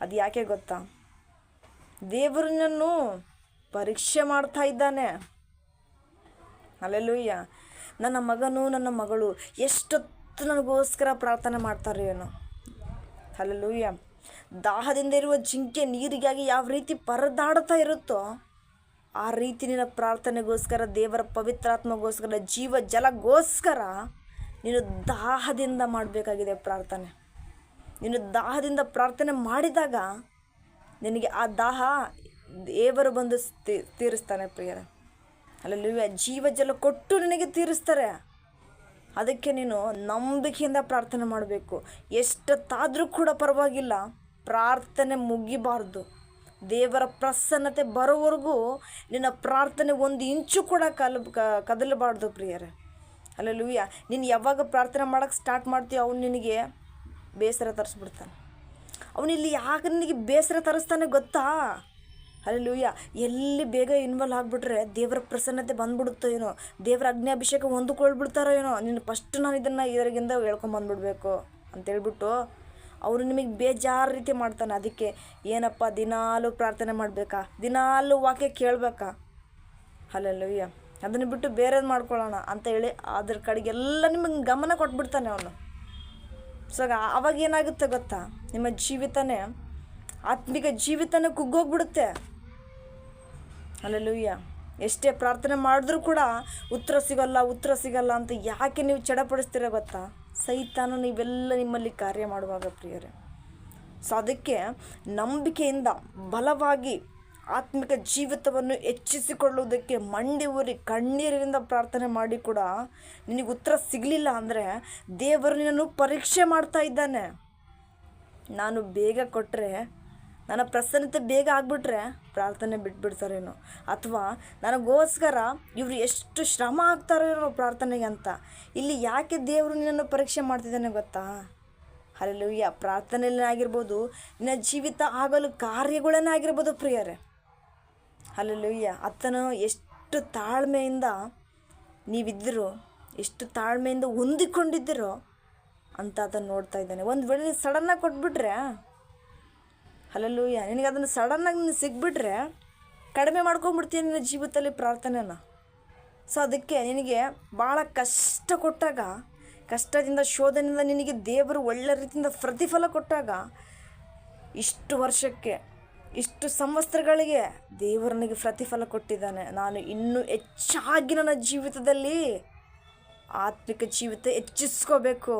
ಅದು ಯಾಕೆ ಗೊತ್ತಾ? ದೇವರು ನಿನ್ನನ್ನು ಪರೀಕ್ಷೆ ಮಾಡ್ತಾ ಇದ್ದಾನೆ. ಹಲ್ಲೆಲೂಯ್ಯ. ನನ್ನ ಮಗನು ನನ್ನ ಮಗಳು ಎಷ್ಟೊತ್ತು ನನಗೋಸ್ಕರ ಪ್ರಾರ್ಥನೆ ಮಾಡ್ತಾರೆ ಏನೋ. ಹಲ್ಲೆಲೂಯ್ಯ. ದಾಹದಿಂದ ಇರುವ ಜಿಂಕೆ ನೀರಿಗಾಗಿ ಯಾವ ರೀತಿ ಪರದಾಡ್ತಾ ಇರುತ್ತೋ ಆ ರೀತಿ ನಿನ್ನ ಪ್ರಾರ್ಥನೆಗೋಸ್ಕರ, ದೇವರ ಪವಿತ್ರಾತ್ಮಗೋಸ್ಕರ, ಜೀವ ಜಲಗೋಸ್ಕರ ನೀನು ದಾಹದಿಂದ ಮಾಡಬೇಕಾಗಿದೆ ಪ್ರಾರ್ಥನೆ. ನೀನು ದಾಹದಿಂದ ಪ್ರಾರ್ಥನೆ ಮಾಡಿದಾಗ ನಿನಗೆ ಆ ದಾಹ ದೇವರು ಬಂದು ತೀರಿಸ್ತಾನೆ ಪ್ರಿಯರೇ. ಅಲ್ಲಲ್ಲಿ ಜೀವ ಜಲ ಕೊಟ್ಟು ನಿನಗೆ ತೀರಿಸ್ತಾರೆ. ಅದಕ್ಕೆ ನೀನು ನಂಬಿಕೆಯಿಂದ ಪ್ರಾರ್ಥನೆ ಮಾಡಬೇಕು. ಎಷ್ಟೊತ್ತಾದರೂ ಕೂಡ ಪರವಾಗಿಲ್ಲ, ಪ್ರಾರ್ಥನೆ ಮುಗಿಬಾರ್ದು. ದೇವರ ಪ್ರಸನ್ನತೆ ಬರೋವರೆಗೂ ನಿನ್ನ ಪ್ರಾರ್ಥನೆ ಒಂದು ಇಂಚು ಕೂಡ ಕದಲಬಾರ್ದು ಪ್ರಿಯರೇ. ಅಲ್ಲೂಯ್ಯ. ನೀನು ಯಾವಾಗ ಪ್ರಾರ್ಥನೆ ಮಾಡೋಕ್ಕೆ ಸ್ಟಾರ್ಟ್ ಮಾಡ್ತೀಯೋ ಅವನು ನಿನಗೆ ಬೇಸರ ತರಿಸ್ಬಿಡ್ತಾನೆ. ಅವನಿಲ್ಲಿ ಯಾಕೆ ನಿನಗೆ ಬೇಸರ ತರಿಸ್ತಾನೆ ಗೊತ್ತಾ? ಹಲ್ಲೆಲೂಯ್ಯ. ಎಲ್ಲಿ ಬೇಗ ಇನ್ವಾಲ್ವ್ ಆಗಿಬಿಟ್ರೆ ದೇವರ ಪ್ರಸನ್ನತೆ ಬಂದ್ಬಿಡುತ್ತೋ ಏನೋ, ದೇವರ ಅಗ್ನಿಅಭಿಷೇಕ ಹೊಂದ್ಕೊಳ್ಬಿಡ್ತಾರೋ ಏನೋ. ನೀನು ಫಸ್ಟ್ ನಾನು ಇದರಿಂದ ಹೇಳ್ಕೊಂಬಂದ್ಬಿಡ್ಬೇಕು ಅಂತೇಳ್ಬಿಟ್ಟು ಅವರು ನಿಮಗೆ ಬೇಜಾರು ರೀತಿ ಮಾಡ್ತಾನೆ. ಅದಕ್ಕೆ ಏನಪ್ಪ ದಿನಾಲೂ ಪ್ರಾರ್ಥನೆ ಮಾಡಬೇಕಾ, ದಿನಾಲೂ ವಾಕ್ಯ ಕೇಳಬೇಕಾ? ಹಲ್ಲೆಲೂಯ್ಯ. ಅದನ್ನು ಬಿಟ್ಟು ಬೇರೆದು ಮಾಡ್ಕೊಳ್ಳೋಣ ಅಂತ ಹೇಳಿ ಅದ್ರ ಕಡೆಗೆಲ್ಲ ನಿಮಗೆ ಗಮನ ಕೊಟ್ಬಿಡ್ತಾನೆ ಅವನು. ಸೊ ಅವಾಗ ಏನಾಗುತ್ತೆ ಗೊತ್ತಾ? ನಿಮ್ಮ ಜೀವಿತನೇ, ಆತ್ಮಿಕ ಜೀವಿತನೇ ಕುಗ್ಗೋಗ್ಬಿಡುತ್ತೆ. ಹಲ್ಲೆಲೂಯ್ಯ. ಎಷ್ಟೇ ಪ್ರಾರ್ಥನೆ ಮಾಡಿದ್ರೂ ಕೂಡ ಉತ್ತರ ಸಿಗಲ್ಲ ಅಂತ ಯಾಕೆ ನೀವು ಚಡಪಡಿಸ್ತೀರ ಗೊತ್ತಾ? ಸೈತಾನನು ಇವೆಲ್ಲ ನಿಮ್ಮಲ್ಲಿ ಕಾರ್ಯ ಮಾಡುವಾಗ ಪ್ರಿಯರೇ. ಸೊ ಅದಕ್ಕೆ ನಂಬಿಕೆಯಿಂದ ಬಲವಾಗಿ ಆತ್ಮಿಕ ಜೀವಿತವನ್ನು ಹೆಚ್ಚಿಸಿಕೊಳ್ಳುವುದಕ್ಕೆ ಮಂಡಿ ಊರಿ ಕಣ್ಣೀರಿನಿಂದ ಪ್ರಾರ್ಥನೆ ಮಾಡಿ ಕೂಡ ನಿನಗೆ ಉತ್ತರ ಸಿಗಲಿಲ್ಲ ಅಂದರೆ ದೇವರು ನಿನ್ನನ್ನು ಪರೀಕ್ಷೆ ಮಾಡ್ತಾ ಇದ್ದಾನೆ. ನಾನು ಬೇಗ ಕೊಟ್ಟರೆ, ನನ್ನ ಪ್ರಸನ್ನತೆ ಬೇಗ ಆಗಿಬಿಟ್ರೆ ಪ್ರಾರ್ಥನೆ ಬಿಟ್ಬಿಡ್ತಾರೇನೋ, ಅಥವಾ ನನಗೋಸ್ಕರ ಇವರು ಎಷ್ಟು ಶ್ರಮ ಆಗ್ತಾರೇನೋ ಪ್ರಾರ್ಥನೆಗೆ ಅಂತ. ಇಲ್ಲಿ ಯಾಕೆ ದೇವರು ನಿನ್ನನ್ನು ಪರೀಕ್ಷೆ ಮಾಡ್ತಿದ್ದಾನೆ ಗೊತ್ತಾ? ಹಲ್ಲೆಲೂಯ್ಯ. ಪ್ರಾರ್ಥನೆಯಲ್ಲೇ ಆಗಿರ್ಬೋದು, ನಿನ್ನ ಜೀವಿತ ಆಗಲು ಕಾರ್ಯಗಳನ್ನೇ ಆಗಿರ್ಬೋದು ಪ್ರಿಯರೇ. ಹಲ್ಲೆಲೂಯ್ಯ. ಆತನು ಎಷ್ಟು ತಾಳ್ಮೆಯಿಂದ ನೀವಿದ್ದಿರೋ, ಎಷ್ಟು ತಾಳ್ಮೆಯಿಂದ ಹೊಂದಿಕೊಂಡಿದ್ದೀರೋ ಅಂತ ಅದನ್ನು ನೋಡ್ತಾ ಇದ್ದಾನೆ. ಒಂದು ವೇಳೆ ಸಡನ್ನಾಗಿ ಕೊಟ್ಬಿಟ್ರೆ, ಹಲ್ಲೆಲೂಯ್ಯ, ನಿನಗೆ ಅದನ್ನು ಸಡನ್ನಾಗಿ ಸಿಗ್ಬಿಟ್ರೆ ಕಡಿಮೆ ಮಾಡ್ಕೊಂಡ್ಬಿಡ್ತೀನಿ ನಿನ್ನ ಜೀವಿತದಲ್ಲಿ ಪ್ರಾರ್ಥನೆನ. ಸೊ ಅದಕ್ಕೆ ನಿನಗೆ ಭಾಳ ಕಷ್ಟ ಕೊಟ್ಟಾಗ, ಕಷ್ಟದಿಂದ ಶೋಧನೆಯಿಂದ ನಿನಗೆ ದೇವರು ಒಳ್ಳೆ ರೀತಿಯಿಂದ ಪ್ರತಿಫಲ ಕೊಟ್ಟಾಗ, ಇಷ್ಟು ವರ್ಷಕ್ಕೆ, ಇಷ್ಟು ಸಂವತ್ಸರಗಳಿಗೆ ದೇವರನಿಗೆ ಪ್ರತಿಫಲ ಕೊಟ್ಟಿದ್ದಾನೆ. ನಾನು ಇನ್ನೂ ಹೆಚ್ಚಾಗಿ ನನ್ನ ಜೀವಿತದಲ್ಲಿ ಆತ್ಮಿಕ ಜೀವಿತ ಹೆಚ್ಚಿಸ್ಕೋಬೇಕು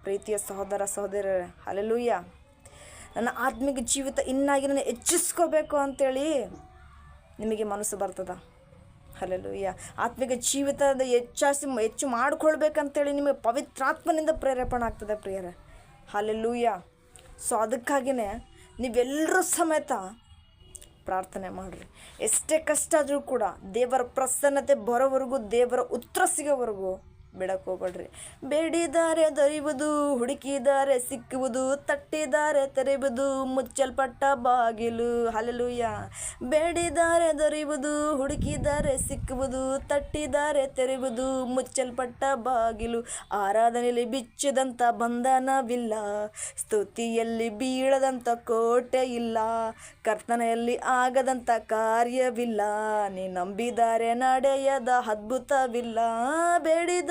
ಪ್ರೀತಿಯ ಸಹೋದರ ಸಹೋದರರೇ. ಹಲ್ಲೆಲೂಯ್ಯ. ನನ್ನ ಆತ್ಮಿಕ ಜೀವಿತ ಇನ್ನಾಗಿ ನಾನು ಹೆಚ್ಚಿಸ್ಕೋಬೇಕು ಅಂಥೇಳಿ ನಿಮಗೆ ಮನಸ್ಸು ಬರ್ತದ? ಹಲ್ಲೆಲೂಯ್ಯ. ಆತ್ಮಿಕ ಜೀವಿತದ ಹೆಚ್ಚು ಮಾಡ್ಕೊಳ್ಬೇಕಂತೇಳಿ ನಿಮಗೆ ಪವಿತ್ರಾತ್ಮನಿಂದ ಪ್ರೇರೇಪಣೆ ಆಗ್ತದೆ ಪ್ರಿಯರೇ. ಹಲ್ಲೆಲೂಯ್ಯ. ಸೊ ಅದಕ್ಕಾಗಿಯೇ ನೀವೆಲ್ಲರೂ ಸಮೇತ ಪ್ರಾರ್ಥನೆ ಮಾಡಿರಿ. ಎಷ್ಟೇ ಕಷ್ಟ ಆದರೂ ಕೂಡ ದೇವರ ಪ್ರಸನ್ನತೆ ಬರೋವರೆಗೂ, ದೇವರ ಉತ್ತರ ಸಿಗೋವರೆಗೂ ಬಿಡಕ್ಕೆ ಹೋಗ್ಬೇಡ್ರಿ. ಬೇಡಿದ್ದಾರೆ ದೊರೆಯುವುದು, ಹುಡುಕಿದ್ದಾರೆ ಸಿಕ್ಕುವುದು, ತಟ್ಟಿದ್ದಾರೆ ತೆರೆಯುವುದು, ಮುಚ್ಚಲ್ಪಟ್ಟ ಬಾಗಿಲು. ಹಲ್ಲೆಲೂಯ್ಯ. ಬೇಡಿದ್ದಾರೆ ದೊರೆಯುವುದು, ಹುಡುಕಿದ್ದಾರೆ ಸಿಕ್ಕುವುದು, ತಟ್ಟಿದ್ದಾರೆ ತೆರೆಯುವುದು, ಮುಚ್ಚಲ್ಪಟ್ಟ ಬಾಗಿಲು. ಆರಾಧನೆಯಲ್ಲಿ ಬಿಚ್ಚಿದಂಥ ಬಂಧನವಿಲ್ಲ, ಸ್ತುತಿಯಲ್ಲಿ ಬೀಳದಂಥ ಕೋಟೆ ಇಲ್ಲ, ಕರ್ತನೆಯಲ್ಲಿ ಆಗದಂಥ ಕಾರ್ಯವಿಲ್ಲ, ನೀ ನಂಬಿದರೆ ನಡೆಯದ ಅದ್ಭುತವಿಲ್ಲ. ಬೇಡಿದ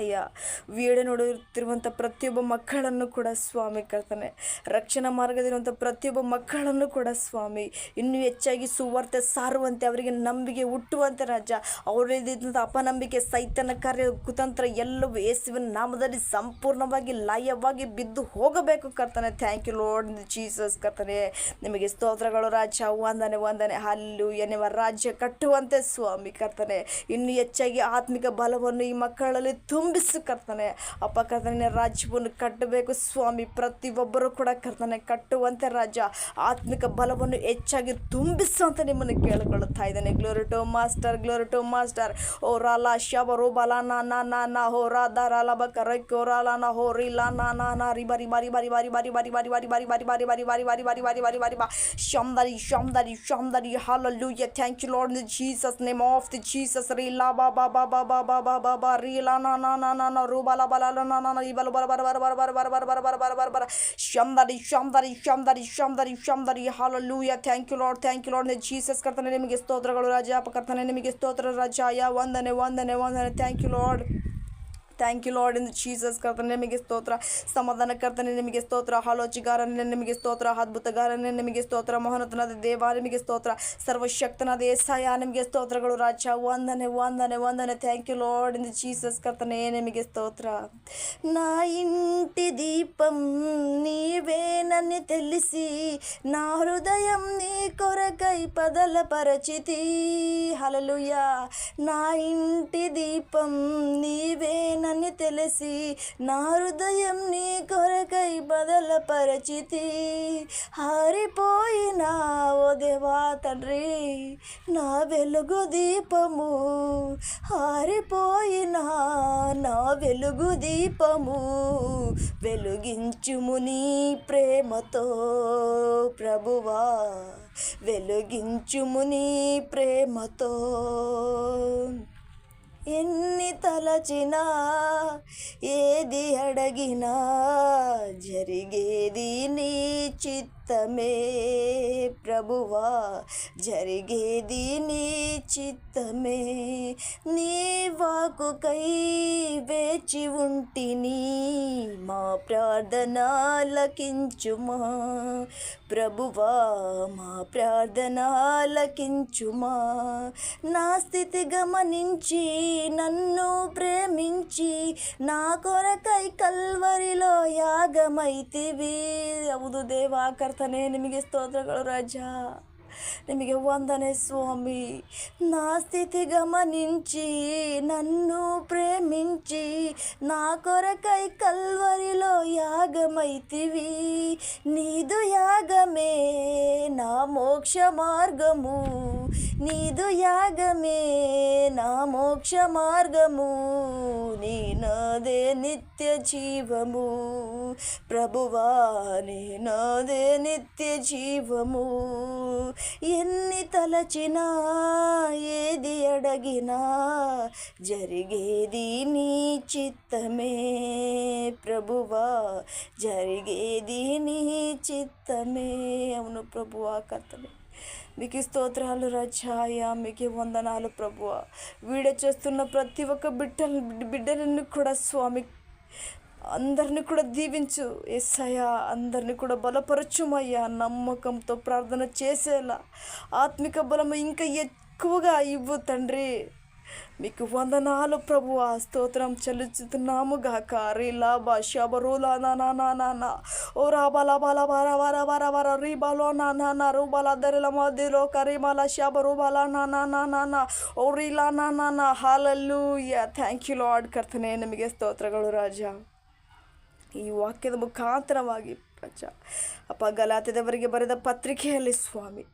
ಅಯ್ಯ, ವಿಡಿಯೋ ನೋಡುತ್ತಿರುವಂಥ ಪ್ರತಿಯೊಬ್ಬ ಮಕ್ಕಳನ್ನು ಕೂಡ ಸ್ವಾಮಿ ಕರ್ತನೆ, ರಕ್ಷಣಾ ಮಾರ್ಗದಲ್ಲಿರುವಂಥ ಪ್ರತಿಯೊಬ್ಬ ಮಕ್ಕಳನ್ನು ಕೂಡ ಸ್ವಾಮಿ ಇನ್ನೂ ಹೆಚ್ಚಾಗಿ ಸುವಾರ್ತೆ ಸಾರುವಂತೆ, ಅವರಿಗೆ ನಂಬಿಕೆ ಹುಟ್ಟುವಂತೆ ರಾಜ, ಅವರಲ್ಲಿದ್ದಂಥ ಅಪನಂಬಿಕೆ, ಸೈತನ ಕಾರ್ಯ, ಕುತಂತ್ರ ಎಲ್ಲವೂ ಯೇಸುವಿನ ನಾಮದಲ್ಲಿ ಸಂಪೂರ್ಣವಾಗಿ ಲಯವಾಗಿ ಬಿದ್ದು ಹೋಗಬೇಕು ಕರ್ತನೆ. ಥ್ಯಾಂಕ್ ಯು ಲಾರ್ಡ್ ಜೀಸಸ್ ಕರ್ತನೆ. ನಿಮಗೆ ಸ್ತೋತ್ರಗಳು ರಾಜ. ವಂದನೆ ವಂದನೆ. ಹಲ್ಲೆಲೂಯಾ. ನಿಮ್ಮ ರಾಜ್ಯ ಕಟ್ಟುವಂತೆ ಸ್ವಾಮಿ ಕರ್ತನೆ, ಇನ್ನೂ ಹೆಚ್ಚಾಗಿ ಆತ್ಮಿಕ ಬಲವನ್ನು ಈ ಮಕ್ಕಳಲ್ಲಿ ತುಂಬಿಸು ಕರ್ತನೆ. ಅಪ್ಪ ಕರ್ತನೆ, ರಾಜ್ಯವನ್ನು ಕಟ್ಟಬೇಕು ಸ್ವಾಮಿ. ಪ್ರತಿಯೊಬ್ಬರು ಕೂಡ ಕರ್ತನೆ ಕಟ್ಟುವಂತೆ ರಾಜ, ಆತ್ಮಿಕ ಬಲವನ್ನು ಹೆಚ್ಚಾಗಿ ತುಂಬಿಸುವಂತ ನಿಮ್ಮನ್ನು ಕೇಳಿಕೊಳ್ಳುತ್ತಾ ಇದ್ದಾನೆ. Glory to master, glory to master. ಓ ರಾಲ ಶಬರು ಬಲ ನಾ ಹೋ ರಾಧ ರಾಲ ಬಕರಕ್ಕೆ ರಾಲ ನಾ ಹೋ ರಿಲ ನಾ ರಿ ಬರಿ ಬಾರಿ ಬಾರಿ ಬಾರಿ ಬಾರಿ ಬಾರಿ ಬಾರಿ ಬಾರಿ ಬಾರಿ ಬಾರಿ ಬಾರಿ ಬಾರಿ ಬಾರಿ ಬಾರಿ ಬಾರಿ ಬಾರಿ ಬಾರಿ ಬಾರಿ ಬಾ ಶಮ್ದರಿ ಶಮ್ದರಿ ಶಮ್ದರಿ. hallelujah. thank you Lord, in Jesus name of the Jesus. ರಿಲ ಬಾ ಬಾ ಬಾ ಬಾ ಬಾ ಬಾ ಬಾ ಬಾ ಬಾ ರಿಲ ನಾ ರೂಬಲ ಬಲ ನಾ ಇಬಲ ಬರ ಬರ ಬರ ಬರ ಬರ ಬರ ಬರ ಬರ ಬರ ಬರ ಬರ ಬರ ಶಮ್ದರಿ ಶಮ್ದರಿ ಶಮ್ದರಿ ಶಮ್ದರಿ ಶಮ್ದರಿ. hallelujah. thank you Lord, thank you Lord. Jesus ಕರ್ತನೆ, ನಿಮಗೆ ಸ್ತೋತ್ರಗಳು ರಾಜ. ಅಪ್ಪ ಕರ್ತನೆ, ನಿಮಗೆ ಸ್ತೋತ್ರ ರಾಜ. ವಂದನೆ ವಂದನೆ ವಂದನೆ. Thank you lord, thank you lord in Jesus ಕರ್ತನೆ, ನಿಮಗೆ ಸ್ತೋತ್ರ. ಸಮಾಧಾನ ಕರ್ತನೆ, ನಿಮಗೆ ಸ್ತೋತ್ರ. ಆಲೋಚಗಾರನೇ ನಿಮಗೆ ಸ್ತೋತ್ರ. ಅದ್ಭುತಗಾರನೇ ನಿಮಗೆ ಸ್ತೋತ್ರ. ಮಹೋನ್ನತನಾದ ದೇವ ನಿಮಗೆ ಸ್ತೋತ್ರ. ಸರ್ವಶಕ್ತನಾದ ಯೆಹೋವ ನಿಮಗೆ ಸ್ತೋತ್ರಗಳು ರಾಜ. ವಂದನೆ ವಂದನೆ ವಂದನೆ. Thank you lord in Jesus కర్తనే, నిమిగే స్తోత్ర. నా ఇంటి దీపం నీవేనని తెలిసి నా హృదయం నీ కొరకై పదలపరచితి. హల్లెలూయా. నా ఇంటి దీపం నీవేనని తెలిసి నా హృదయం నీ కొరకై బదలపరచితి. హారిపోయినా ఓ దేవా తండ్రి నా వెలుగు దీపము, హారిపోయినా నా వెలుగు దీపము, వెలుగించుము నీ ప్రేమతో ప్రభువా, వెలుగించుము నీ ప్రేమతో. ఎన్ని తలచినా ఏది అడగినా జరిగేది నీ చిత్తమే ప్రభువా, జరిగేది నీ చిత్తమే. నీ వాక్కుకై వేచి ఉంటిని, మా ప్రార్థన ఆలకించుమా ప్రభువా, మా ప్రార్థన ఆలకించుమా. నా స్థితి గమనించి నన్ను ప్రేమించి నా కొరకై కల్వరిలో యాగమైతివి. ಹೌದು ದೇವ ಕರ್ತನೆ, ನಿಮಗೆ ಸ್ತೋತ್ರಗಳು ರಾಜ. ನಿಮಗೆ ವಂದನೆ ಸ್ವಾಮಿ. నా స్థితి గమనించి నన్ను ప్రేమించి నా కొరకై కల్వరిలో యాగమైతివి. నీదు యాగమే నా మోక్ష మార్గము, నీదు యాగమే నా మోక్ష మార్గము, నీ నాదే నిత్య జీవము ప్రభువా, నీ నాదే నిత్య జీవము. ఎన్ని తలచినా ఏది అడగినా జరిగేది నీ చిత్తమే ప్రభువా, జరిగేది నీ చిత్తమే. అవును ప్రభువా కర్తనే, మీకు స్తోత్రాలు రాజాయ, మీకు వందనాలు ప్రభువా. వీడియో చేస్తున్న ప్రతి ఒక్క బిడ్డలను కూడా స్వామి అందరినీ కూడా దీవించు యేసయ్యా, అందరినీ కూడా బలపరచుమయ్యా. నమ్మకంతో ప్రార్థన చేసేలా ఆత్మిక బలము ఇంకా ఎక్కువగా ఇవ్వు తండ్రి. మీకు వందనాలు ప్రభువా, స్తోత్రం చెల్లిస్తున్నాము గాక. రీలా భాష బరులా నా ఓ రాబాల బాల వర వర వర వర రీబాలో నా రూబాల దరిల మధ్యలో కరీమాల షాబరుబాల నా ఓ రీలా నా. హల్లెలూయా. ಥ್ಯಾಂಕ್ ಯು ಲಾರ್ಡ್ ಕರ್ತನೆ, ನಿಮಗೆ ಸ್ತೋತ್ರಗಳು ರಾಜ. ಈ ವಾಕ್ಯದ ಮುಖಾಂತರವಾಗಿ ರಾಜ ಅಪ್ಪ, ಗಲಾತ್ಯದವರಿಗೆ ಬರೆದ ಪತ್ರಿಕೆಯಲ್ಲಿ ಸ್ವಾಮಿ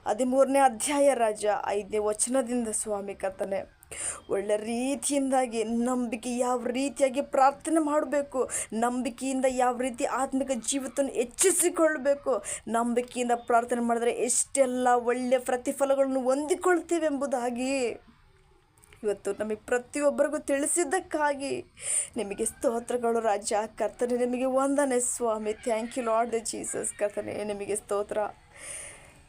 13ನೇ ಅಧ್ಯಾಯ ರಾಜ 5ನೇ ವಚನದಿಂದ ಸ್ವಾಮಿ ಕರ್ತನೆ, ಒಳ್ಳೆ ರೀತಿಯಿಂದಾಗಿ ನಂಬಿಕೆ ಯಾವ ರೀತಿಯಾಗಿ ಪ್ರಾರ್ಥನೆ ಮಾಡಬೇಕು, ನಂಬಿಕೆಯಿಂದ ಯಾವ ರೀತಿ ಆತ್ಮಿಕ ಜೀವಿತವನ್ನು ಹೆಚ್ಚಿಸಿಕೊಳ್ಳಬೇಕು, ನಂಬಿಕೆಯಿಂದ ಪ್ರಾರ್ಥನೆ ಮಾಡಿದ್ರೆ ಎಷ್ಟೆಲ್ಲ ಒಳ್ಳೆಯ ಪ್ರತಿಫಲಗಳನ್ನು ಹೊಂದಿಕೊಳ್ತೇವೆಂಬುದಾಗಿ ಇವತ್ತು ನಮಗೆ ಪ್ರತಿಯೊಬ್ಬರಿಗೂ ತಿಳಿಸಿದ್ದಕ್ಕಾಗಿ ನಿಮಗೆ ಸ್ತೋತ್ರಗಳು ರಾಜ. ಕರ್ತನೆ, ನಿಮಗೆ ವಂದನೆ ಸ್ವಾಮಿ. ಥ್ಯಾಂಕ್ ಯು ಲಾರ್ಡ್ ಜೀಸಸ್ ಕರ್ತನೆ, ನಿಮಗೆ ಸ್ತೋತ್ರ.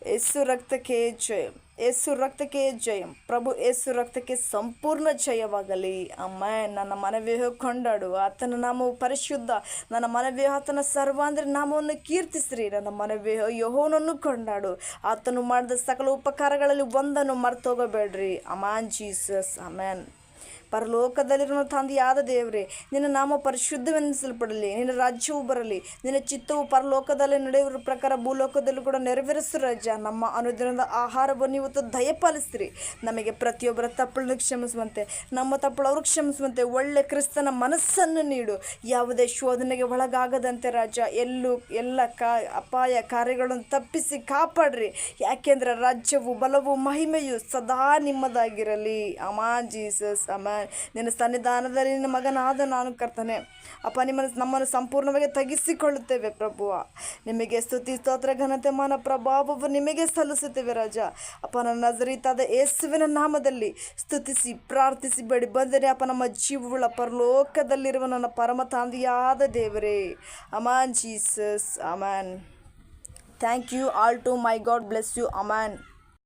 ಯೇಸು ರಕ್ತಕ್ಕೆ ಜಯಂ, ಯೇಸು ರಕ್ತಕ್ಕೆ ಜಯಂ. ಪ್ರಭು ಯೇಸು ರಕ್ತಕ್ಕೆ ಸಂಪೂರ್ಣ ಜಯವಾಗಲಿ. ಅಮ್ಮಾಯ್. ನನ್ನ ಮನವೇ ಕೊಂಡಾಡು, ಆತನ ನಾಮವು ಪರಿಶುದ್ಧ. ನನ್ನ ಮನವೇ ಆತನ ಸರ್ವಾಂದ್ರ ನಾಮವನ್ನು ಕೀರ್ತಿಸ್ರಿ. ನನ್ನ ಮನವೇ ಯೆಹೋವನನ್ನು ಕೊಂಡಾಡು, ಆತನು ಮಾಡಿದ ಸಕಲ ಉಪಕಾರಗಳಲ್ಲಿ ಒಂದನ್ನು ಮರ್ತೋಗಬೇಡ್ರಿ. ಅಮಾನ್ ಜೀಸಸ್. ಅಮ್ಯಾನ್. ಪರಲೋಕದಲ್ಲಿರುವ ತಂದೆಯಾದ ದೇವರೇ, ನಿನ್ನ ನಾಮ ಪರಿಶುದ್ಧವೆನಿಸಲ್ಪಡಲಿ, ನಿನ್ನ ರಾಜ್ಯವು ಬರಲಿ, ನಿನ್ನ ಚಿತ್ತವು ಪರಲೋಕದಲ್ಲಿ ನಡೆಯುವ ಪ್ರಕಾರ ಭೂಲೋಕದಲ್ಲೂ ಕೂಡ ನೆರವೇರಿಸು ರಾಜ. ನಮ್ಮ ಅನುದಿನದ ಆಹಾರವನ್ನು ಇವತ್ತು ದಯಪಾಲಿಸ್ರಿ. ನಮಗೆ ಪ್ರತಿಯೊಬ್ಬರ ತಪ್ಪಳನ್ನು ಕ್ಷಮಿಸುವಂತೆ, ನಮ್ಮ ತಪ್ಪಳು ಅವ್ರಿಗೆ ಕ್ಷಮಿಸುವಂತೆ ಒಳ್ಳೆ ಕ್ರಿಸ್ತನ ಮನಸ್ಸನ್ನು ನೀಡು. ಯಾವುದೇ ಶೋಧನೆಗೆ ಒಳಗಾಗದಂತೆ ರಾಜ ಎಲ್ಲ ಅಪಾಯ ಕಾರ್ಯಗಳನ್ನು ತಪ್ಪಿಸಿ ಕಾಪಾಡ್ರಿ. ಯಾಕೆಂದ್ರೆ ರಾಜ್ಯವು ಬಲವು ಮಹಿಮೆಯು ಸದಾ ನಿಮ್ಮದಾಗಿರಲಿ. ಅಮಾನ್ ಜೀಸಸ್. ಅಮಾನ್. ನಿನ್ನ ಸನ್ನಿಧಾನದಲ್ಲಿ ನಿನ್ನ ಮಗನಾದ ನಾನು ಕರ್ತನೆ ಅಪ್ಪ ನಮ್ಮನ್ನು ಸಂಪೂರ್ಣವಾಗಿ ತಗ್ಗಿಸಿಕೊಳ್ಳುತ್ತೇವೆ ಪ್ರಭುವ. ನಿಮಗೆ ಸ್ತುತಿ ಸ್ತೋತ್ರ ಘನತೆ ಮಾನ ಪ್ರಭಾವವು ನಿಮಗೆ ಸಲ್ಲಿಸುತ್ತೇವೆ ರಾಜ. ಅಪ್ಪ ನನ್ನ ನಜರೇತಾದ ಯೇಸುವಿನ ನಾಮದಲ್ಲಿ ಸ್ತುತಿಸಿ ಪ್ರಾರ್ಥಿಸಿ ಬೇಡಿ ಬಂದರೆ ಅಪ್ಪ ನಮ್ಮ ಜೀವವುಳ್ಳ ಪರಲೋಕದಲ್ಲಿರುವ ನನ್ನ ಪರಮ ತಂದೆಯಾದ ದೇವರೇ. Amen Jesus. Amen. Thank you all to my God bless you. Aman.